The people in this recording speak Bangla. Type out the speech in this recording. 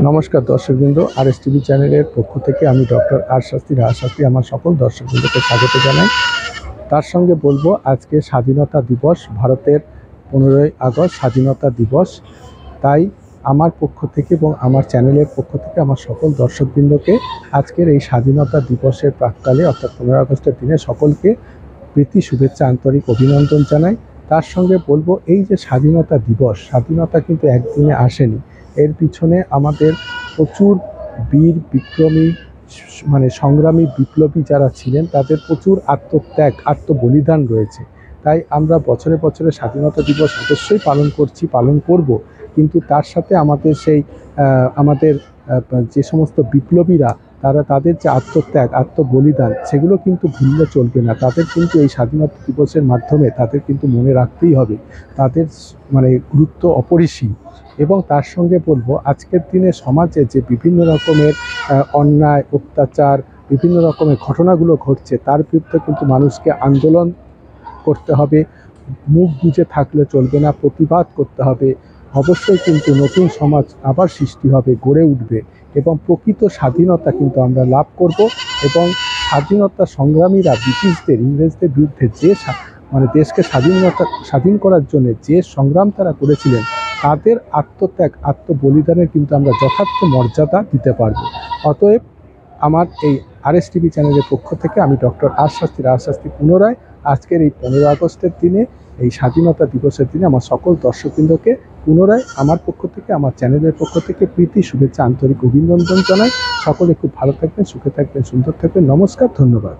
নমস্কার দর্শকবৃন্দ, RS টিভি চ্যানেলের পক্ষ থেকে আমি ডক্টর আর শাস্ত্রী আমার সকল দর্শকবৃন্দকে স্বাগত জানাই। তার সঙ্গে বলবো আজকে স্বাধীনতা দিবস, ভারতের 15ই আগস্ট স্বাধীনতা দিবস। তাই আমার পক্ষ থেকে এবং আমার চ্যানেলের পক্ষ থেকে আমার সকল দর্শকবৃন্দকে আজকের এই স্বাধীনতা দিবসের প্রাক্কালে অর্থাৎ 15 আগস্টের দিনে সকলকে প্রীতি শুভেচ্ছা, আন্তরিক অভিনন্দন জানাই। তার সঙ্গে বলবো এই যে স্বাধীনতা দিবস, স্বাধীনতা কিন্তু একদিনে আসেনি। এর পিছনে আমাদের প্রচুর বীর বিক্রমী সংগ্রামী বিপ্লবী যারা ছিলেন তাদের প্রচুর আত্মত্যাগ, আত্মবলিদান রয়েছে। তাই আমরা বছরে বছরে স্বাধীনতা দিবস অবশ্যই পালন করছি, পালন করব, কিন্তু তার সাথে আমাদের সেই যে সমস্ত বিপ্লবীরা তাদের যে আত্মত্যাগ, আত্মবলিদান, সেগুলো কিন্তু ভুললে চলবে না। তাদের কিন্তু এই স্বাধীনতা দিবসের মাধ্যমে তাদের কিন্তু মনে রাখতেই হবে, তাদের গুরুত্ব অপরিসীম। এবং তার সঙ্গে বলবো আজকের দিনে সমাজে যে বিভিন্ন রকমের অন্যায়, অত্যাচার, বিভিন্ন রকমের ঘটনাগুলো ঘটছে, তার বিরুদ্ধে কিন্তু মানুষকে আন্দোলন করতে হবে, মুখ বুজে থাকলে চলবে না, প্রতিবাদ করতে হবে। অবশ্যই কিন্তু নতুন সমাজ আবার সৃষ্টি হবে, গড়ে উঠবে এবং প্রকৃত স্বাধীনতা কিন্তু আমরা লাভ করব। এবং স্বাধীনতা সংগ্রামীরা ব্রিটিশদের, ইংরেজদের বিরুদ্ধে যে দেশকে স্বাধীন করার জন্য যে সংগ্রাম তারা করেছিলেন, তাদের আত্মত্যাগ, আত্মবলিদানের কিন্তু আমরা যথার্থ মর্যাদা দিতে পারব। অতএব আমার এই RS টিভি চ্যানেলের পক্ষ থেকে আমি ডক্টর আর শাস্ত্রী পুনরায় আজকের এই 15 আগস্টের দিনে, এই স্বাধীনতা দিবসের দিনে আমার সকল দর্শকবৃন্দকে পুনরায় আমার পক্ষ থেকে, আমার চ্যানেলের পক্ষ থেকে প্রীতি শুভেচ্ছা, আন্তরিক অভিনন্দন জানাই। সকলে খুব ভালো থাকবেন, সুখে থাকবেন, সুন্দর থাকবেন। নমস্কার, ধন্যবাদ।